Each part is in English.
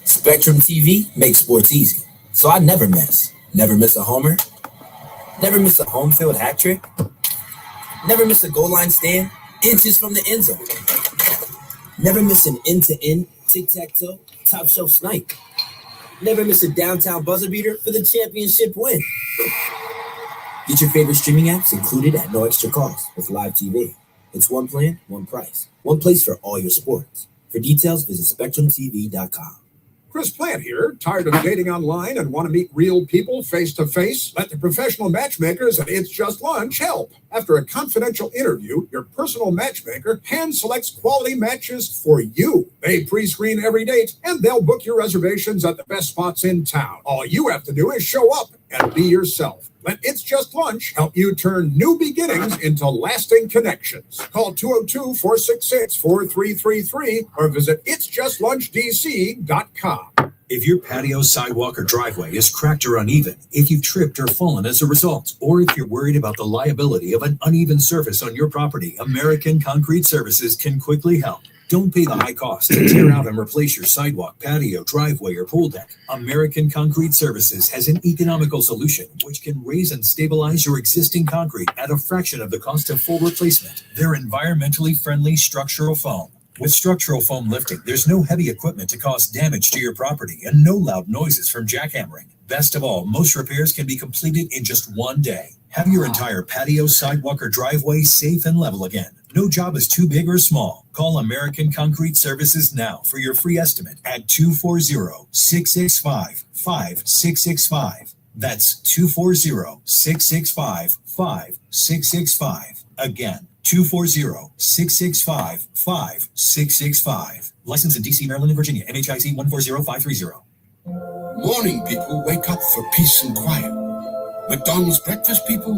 Spectrum TV makes sports easy, so I never miss. Never miss a homer. Never miss a home field hat trick. Never miss a goal line stand inches from the end zone. Never miss an end-to-end tic-tac-toe top shelf snipe. Never miss a downtown buzzer beater for the championship win. Get your favorite streaming apps included at no extra cost with Live TV. It's one plan, one price, one place for all your sports. For details, visit SpectrumTV.com. Chris Plant here. Tired of dating online and want to meet real people face-to-face? Let the professional matchmakers at It's Just Lunch help. After a confidential interview, your personal matchmaker hand-selects quality matches for you. They pre-screen every date, and they'll book your reservations at the best spots in town. All you have to do is show up and be yourself. Let It's Just Lunch help you turn new beginnings into lasting connections. Call 202-466-4333 or visit itsjustlunchdc.com. If your patio, sidewalk, or driveway is cracked or uneven, if you've tripped or fallen as a result, or if you're worried about the liability of an uneven surface on your property, American Concrete Services can quickly help. Don't pay the high cost to tear out and replace your sidewalk, patio, driveway, or pool deck. American Concrete Services has an economical solution which can raise and stabilize your existing concrete at a fraction of the cost of full replacement. They're environmentally friendly structural foam. With structural foam lifting, there's no heavy equipment to cause damage to your property and no loud noises from jackhammering. Best of all, most repairs can be completed in just one day. Have your entire patio, sidewalk, or driveway safe and level again. No job is too big or small. Call American Concrete Services now for your free estimate at 240-665-5665. That's 240-665-5665. Again, 240-665-5665. Licensed in D.C., Maryland, and Virginia. NHIC 140530. Morning people wake up for peace and quiet. McDonald's breakfast people,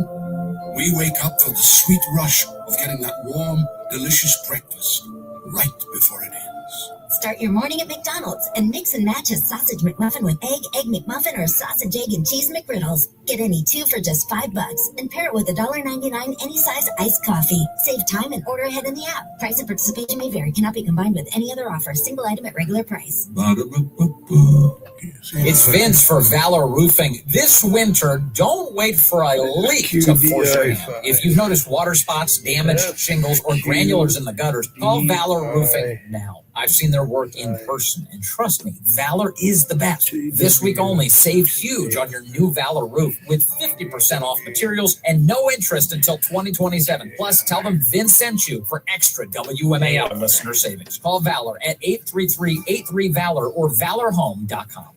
we wake up for the sweet rush of getting that warm, delicious breakfast right before it ends. Start your morning at McDonald's and mix and match a sausage McMuffin with egg McMuffin, or sausage, egg, and cheese McGriddles. Get any two for just $5 and pair it with $1.99 any size iced coffee. Save time and order ahead in the app. Price and participation may vary. Cannot be combined with any other offer. Single item at regular price. It's Vince for Valor Roofing. This winter, don't wait for a leak to force your hand. If you've noticed water spots, damaged shingles, or granulars in the gutters, call Valor Roofing now. I've seen their work in person, and trust me, Valor is the best. This week only, save huge on your new Valor roof with 50% off materials and no interest until 2027. Plus, tell them Vince sent you for extra WMAL listener savings. Call Valor at 833-83-VALOR or valorhome.com.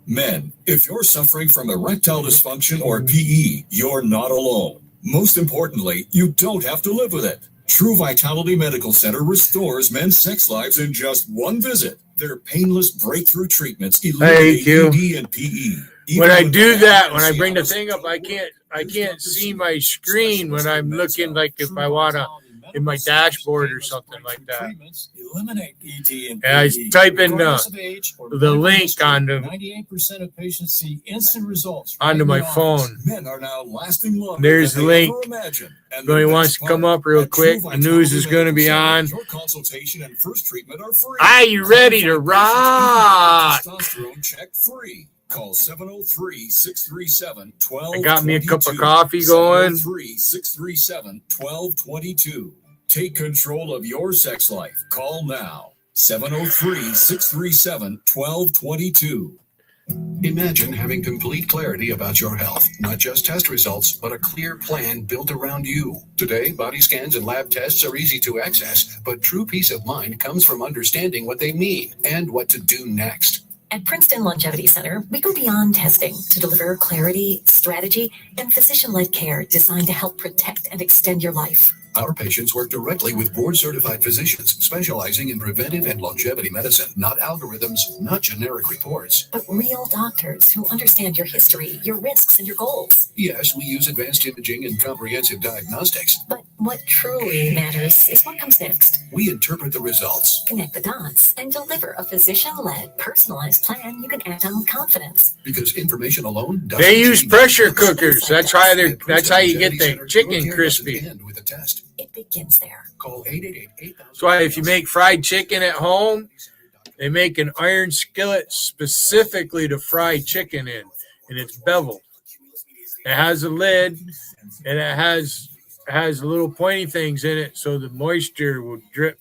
Men, if you're suffering from erectile dysfunction or PE, you're not alone. Most importantly, you don't have to live with it. True Vitality Medical Center restores men's sex lives in just one visit. Their painless breakthrough treatments eliminate ED and PE. When I do that, when I bring the thing up, I can't see my screen when I'm looking, like if I want to, in my dashboard or something like that. Eliminate ED and And I type in the link onto 98% of patients see instant results onto my phone. Men are now lasting longer. There's the than link. they ever imagined. And If he wants to come up real quick, the news is going to be on. Your consultation and first treatment are free. Are you ready to rock? Testosterone check free. Call 703-637-1222. I got me a cup of coffee going. 703-637-1222. Take control of your sex life. Call now. 703-637-1222. Imagine having complete clarity about your health, not just test results, but a clear plan built around you. Today, body scans and lab tests are easy to access, but true peace of mind comes from understanding what they mean and what to do next. At Princeton Longevity Center, we go beyond testing to deliver clarity, strategy, and physician-led care designed to help protect and extend your life. Our patients work directly with board-certified physicians specializing in preventive and longevity medicine, not algorithms, not generic reports. But real doctors who understand your history, your risks, and your goals. Yes, we use advanced imaging and comprehensive diagnostics. But what truly matters is what comes next. We interpret the results, Connect the dots, and deliver a physician-led, personalized plan you can act on with confidence. because information alone doesn't They use change pressure outcomes. cookers. That's how you get the chicken crispy. With a test. It begins there. Call 888-8000. That's why if you make fried chicken at home, They make an iron skillet specifically to fry chicken in, and it's beveled. It has a lid, and it has little pointy things in it so the moisture will drip,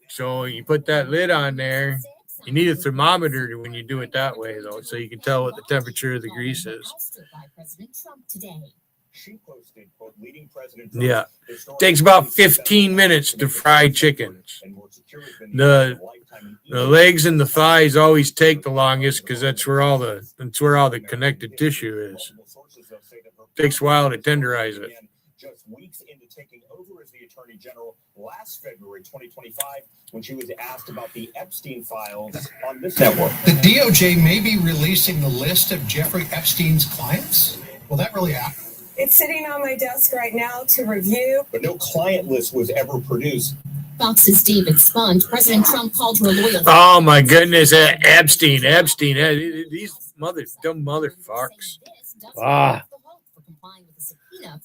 So you put that lid on there. You need a thermometer when you do it that way, though, so you can tell what the temperature of the grease is. Yeah. It takes about 15 minutes to fry chickens. The legs and the thighs always take the longest because that's where all the connected tissue is. It takes a while to tenderize it. Just weeks into taking over as the Attorney General last February 2025, when she was asked about the Epstein files on this network. The DOJ may be releasing the list of Jeffrey Epstein's clients. Will that really happen? It's sitting on my desk right now to review. But no client list was ever produced. Fox's David Spunt. President Trump called her loyal. Oh my goodness, Epstein. These dumb motherfuckers.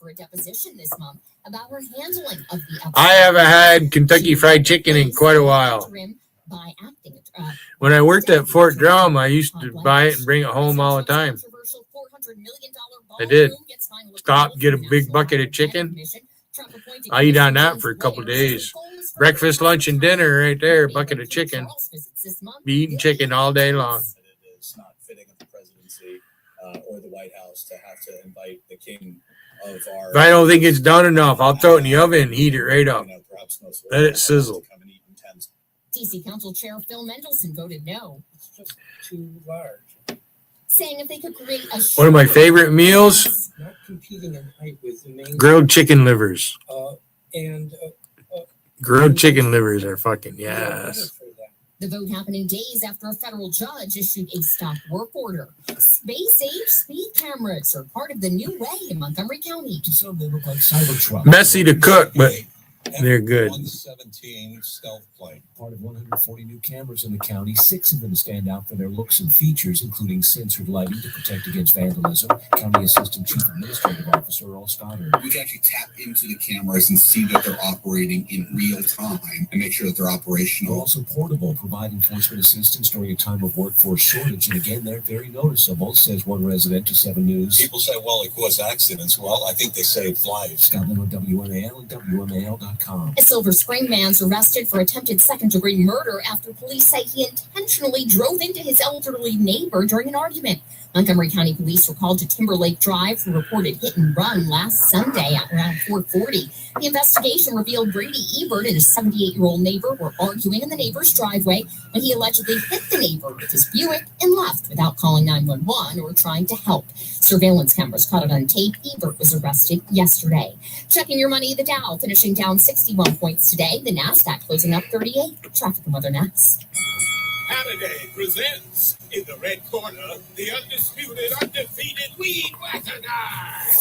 For a deposition this month about her handling of the I haven't had Kentucky Fried Chicken in quite a while. When I worked at Fort Drum, I used to buy it and bring it home all the time. I did. Stop, get a big bucket of chicken. I eat on that for a couple of days. Breakfast, lunch, and dinner right there, a bucket of chicken. Be eating chicken all day long. It's not fitting of the presidency or the White House to have to invite the king. If I don't think it's done enough, I'll throw it in the oven and heat it right up. Let it sizzle. DC Council Chair Phil Mendelson voted no. It's just too large. Saying if they could create a one of my favorite meals, not competing in height with the main grilled chicken livers. And grilled chicken livers are fucking yes. The vote happening days after a federal judge issued a stop work order. Space-age speed cameras are part of the new way in Montgomery County. So they look like Cybertruck. Messy to cook, but they're good. 117 stealth plane. Part of 140 new cameras in the county. 6 of them stand out for their looks and features, including censored lighting to protect against vandalism. County Assistant Chief Administrative Officer Earl Stoddard. We can actually tap into the cameras and see that they're operating in real time and make sure that they're operational. They're also portable, provide enforcement assistance during a time of workforce shortage. And again, they're very noticeable, says one resident to 7 News. People say, well, they cause accidents. Well, I think they saved lives. Scott Little, WMAL and WMAL.com. A Silver Spring man's arrested for attempted second-degree murder after police say he intentionally drove into his elderly neighbor during an argument. Montgomery County Police were called to Timberlake Drive for reported hit and run last Sunday at around 4:40. The investigation revealed Brady Ebert and his 78-year-old neighbor were arguing in the neighbor's driveway when he allegedly hit the neighbor with his Buick and left without calling 911 or trying to help. Surveillance cameras caught it on tape. Ebert was arrested yesterday. Checking your money, the Dow finishing down 61 points today. The NASDAQ closing up 38. Traffic and weather next. Halliday presents in the red corner the undisputed, undefeated Weed Whacker Guy,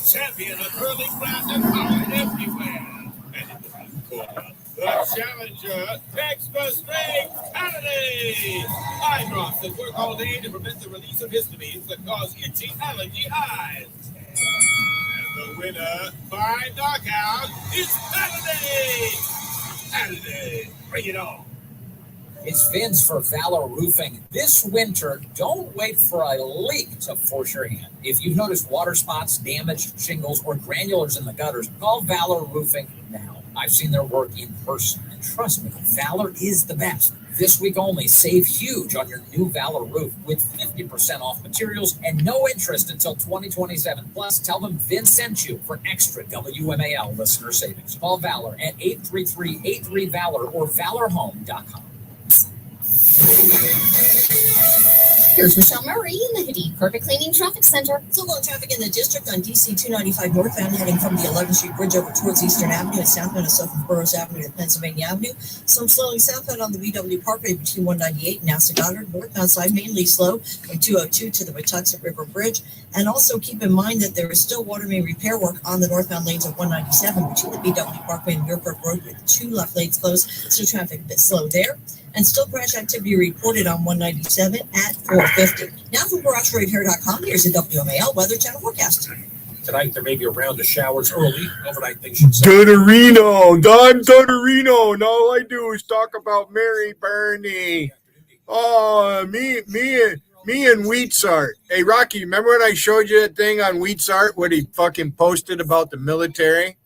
champion of hurling blast and power everywhere. And in the blue corner, the challenger, extra strength Halliday. Eye drops that work all day to prevent the release of histamines that cause itchy allergy eyes. And the winner by knockout is Halliday. Halliday, bring it on. It's Vince for Valor Roofing. This winter, don't wait for a leak to force your hand. If you've noticed water spots, damaged shingles, or granulars in the gutters, call Valor Roofing now. I've seen their work in person, and trust me, Valor is the best. This week only, save huge on your new Valor roof with 50% off materials and no interest until 2027. Plus, tell them Vince sent you for extra WMAL listener savings. Call Valor at 833-83-VALOR or valorhome.com. Here's Michelle Murray in the Hadid Perfect Cleaning Traffic Center. Still low traffic in the district on DC 295 northbound, heading from the 11th Street Bridge over towards Eastern Avenue and southbound of Suffolk Burroughs Avenue to Pennsylvania Avenue. Some slowing southbound on the BW Parkway between 198 and NASA Goddard. Northbound side mainly slow from 202 to the Watuxet River Bridge. And also keep in mind that there is still water main repair work on the northbound lanes of 197 between the BW Parkway and Muirkirk Road with 2 left lanes closed. So traffic a bit slow there. And still crash activity reported on 197 at 450. Now from GarageRateHair.com, here's a WMAL Weather Channel forecast. tonight there may be a round of showers early. Overnight things should Dormitory, Don Dormitory. And all I do is talk about Mary Bernie. Oh, me and Wheatsart. Hey, Rocky, remember when I showed you that thing on Wheatsart, what he fucking posted about the military?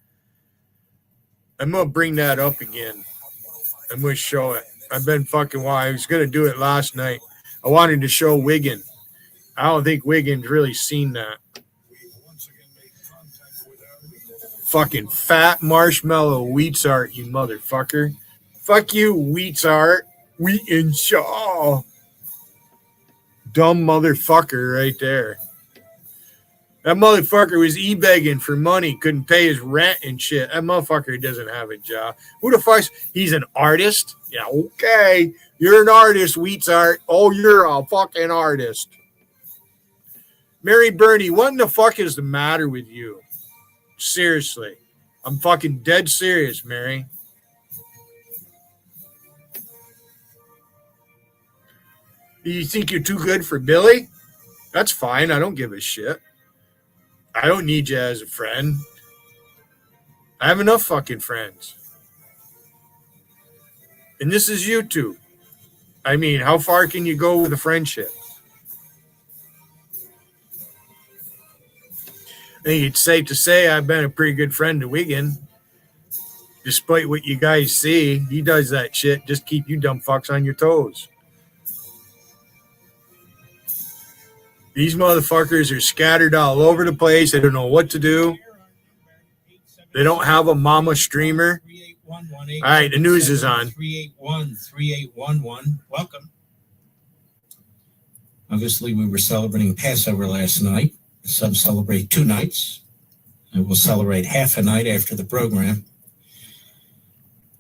I'm going to bring that up again. I'm going to show it. I've been fucking wild. I was going to do it last night. I wanted to show Wiggin. I don't think Wiggins really seen that. Fucking fat marshmallow Wheatsart, you motherfucker. Fuck you, Wheatsart. Wheat and Shaw. Dumb motherfucker right there. That motherfucker was e-begging for money, couldn't pay his rent and shit. That motherfucker doesn't have a job. Who the fuck? He's an artist? Yeah, okay. You're an artist, Wheatsart. Oh, you're a fucking artist. Mary Bernie, what in the fuck is the matter with you? Seriously. I'm fucking dead serious, Mary. You think you're too good for Billy? That's fine. I don't give a shit. I don't need you as a friend. I have enough fucking friends. And this is YouTube. I mean, how far can you go with a friendship? I think it's safe to say I've been a pretty good friend to Wiggin. Despite what you guys see, he does that shit. Just keep you dumb fucks on your toes. These motherfuckers are scattered all over the place. They don't know what to do. They don't have a mama streamer. All right, the news is on. 381-3811. Welcome. Obviously, we were celebrating Passover last night. Some celebrate 2 nights. And we'll celebrate half a night after the program.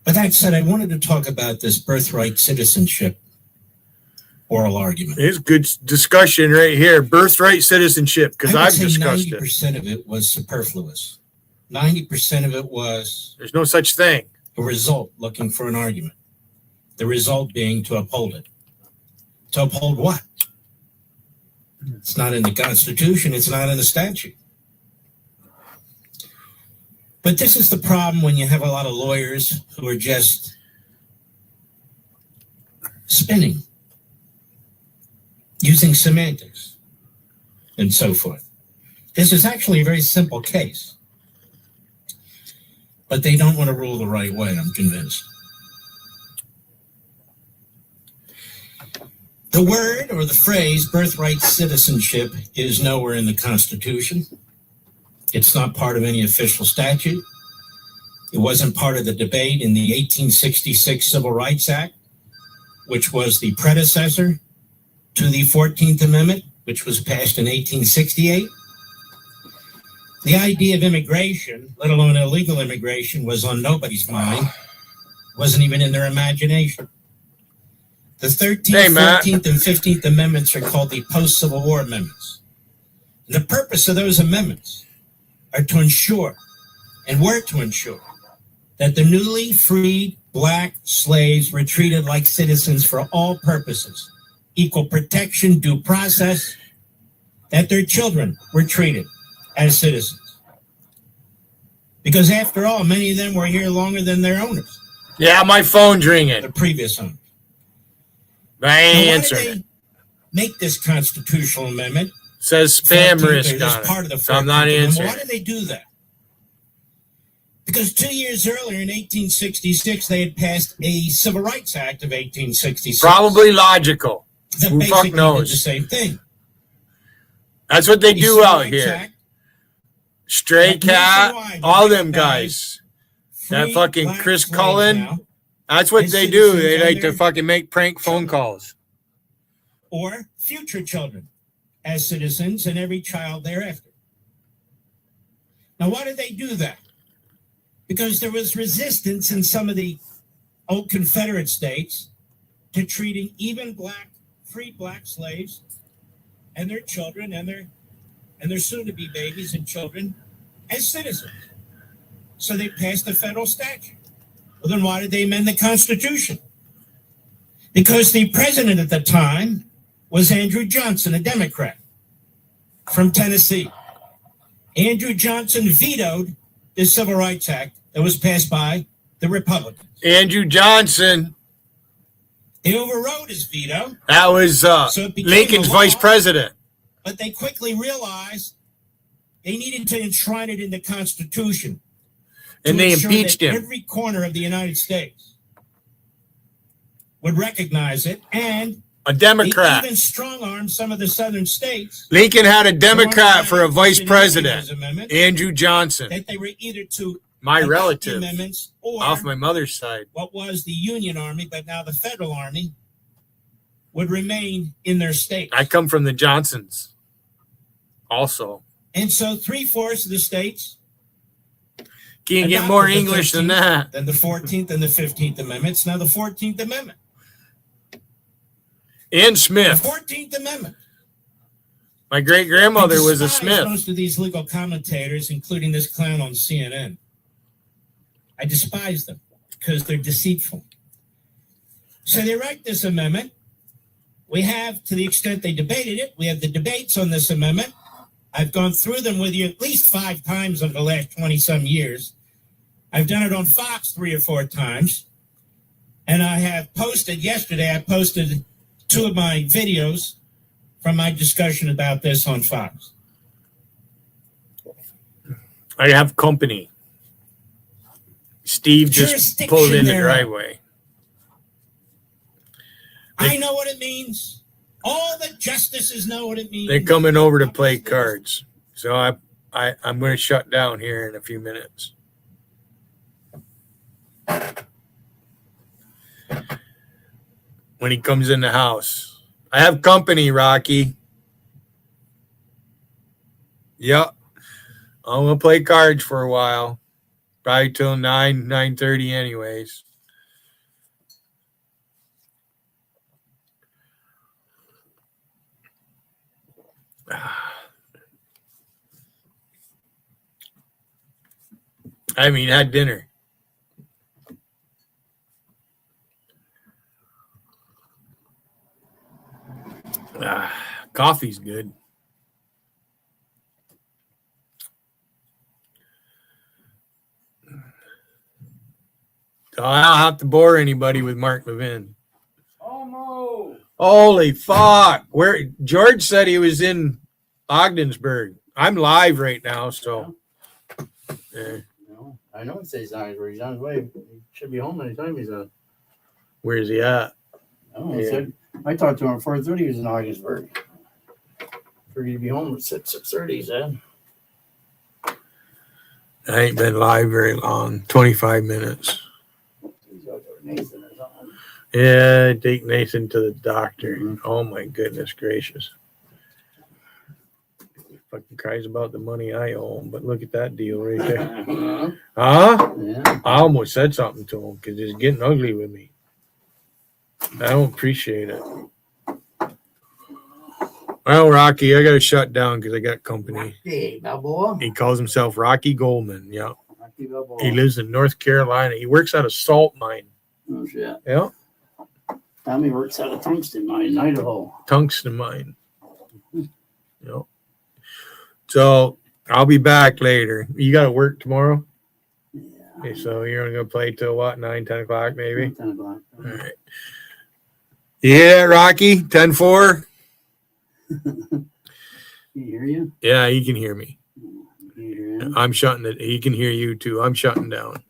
But that said, I wanted to talk about this birthright citizenship oral argument. It's good discussion right here. Birthright citizenship, because I've discussed 90% of it was superfluous. 90% of it was... There's no such thing. A result looking for an argument. The result being to uphold it. To uphold what? It's not in the Constitution. It's not in the statute. But this is the problem when you have a lot of lawyers who are just spinning, using semantics, and so forth. This is actually a very simple case. But they don't want to rule the right way, I'm convinced. The word or the phrase birthright citizenship is nowhere in the Constitution. It's not part of any official statute. It wasn't part of the debate in the 1866 Civil Rights Act, which was the predecessor to the 14th Amendment, which was passed in 1868. The idea of immigration, let alone illegal immigration, was on nobody's mind. Wasn't even in their imagination. The 13th, 14th, and 15th Amendments are called the Post-Civil War Amendments. And the purpose of those amendments are to ensure, and were to ensure, that the newly freed black slaves were treated like citizens for all purposes, equal protection, due process, that their children were treated as citizens. Because after all, many of them were here longer than their owners. Yeah, my phone's ringing. The previous owners. I ain't answering. Why did they make this constitutional amendment? Says spam risk on it. So I'm not answering. Why did they do that? Because 2 years earlier in 1866, they had passed a Civil Rights Act of 1866. Probably logical. Who fuck knows? Did the same thing. That's what they do out here. Stray Cat, all them guys. That fucking Chris Cullen. That's what they do. They like to fucking make prank phone calls. Or future children as citizens and every child thereafter. Now, why did they do that? Because there was resistance in some of the old Confederate states to treating even free black slaves and their children and their soon-to-be babies and children as citizens. So they passed a federal statute. Well, then why did they amend the Constitution? Because the president at the time was Andrew Johnson, a Democrat from Tennessee. Andrew Johnson vetoed the Civil Rights Act that was passed by the Republicans. Andrew Johnson. They overrode his veto. That was Lincoln's vice president. But they quickly realized they needed to enshrine it in the Constitution. And they impeached him. Every corner of the United States would recognize it, and a Democrat. They even strong-armed some of the southern states. Lincoln had a Democrat for a vice president, Andrew Johnson. That they were either to my relative amendments or off my mother's side. What was the Union Army, but now the Federal Army, would remain in their state. I come from the Johnsons also. And so 3/4 of the states can't get more English than that. Than the 14th and the 15th Amendments. Now the 14th Amendment. And Smith. The 14th Amendment. My great-grandmother was a Smith. Most of these legal commentators, including this clown on CNN, I despise them because they're deceitful. So they write this amendment. We have, to the extent they debated it, we have the debates on this amendment. I've gone through them with you at least 5 times over the last 20-some years. I've done it on Fox 3 or 4 times. And I have posted, yesterday I posted 2 of my videos from my discussion about this on Fox. I have company. Steve just pulled in the driveway. I know what it means. All the justices know what it means. They're coming over to play cards. So I'm going to shut down here in a few minutes. When he comes in the house. I have company, Rocky. Yep. I'm going to play cards for a while. Probably till 9:30 anyways. I haven't even had dinner. Coffee's good. So I don't have to bore anybody with Mark Levin. Holy fuck. Where George said he was in Ogdensburg. I'm live right now, so yeah. No, I know it says Ogdensburg. He's on his way. He should be home anytime he's on. Where's he at? Oh, he said I talked to him at 4:30. He was in Ogdensburg. For you to be home at 6:30, he said. I ain't been live very long. 25 minutes. He's out there with Nathan or something. Yeah, take Nathan to the doctor. Mm-hmm. Oh my goodness gracious. He fucking cries about the money I owe him, but look at that deal right there. Huh? Yeah. I almost said something to him because he's getting ugly with me. I don't appreciate it. Well, Rocky, I got to shut down because I got company. Hey, Balboa. He calls himself Rocky Goldman. Yeah. Rocky Balboa. He lives in North Carolina. He works at a salt mine. Oh, shit. Yeah. Tommy works at a tungsten mine in Idaho. Tungsten mine. Yep. So I'll be back later. You got to work tomorrow? Yeah. Okay, so you're going to go play till what, 9, 10 o'clock maybe? 10 o'clock. All right. Yeah, Rocky, 10-4. Can you hear you? Yeah, he can hear me. Can you hear him? I'm shutting it. He can hear you too. I'm shutting down.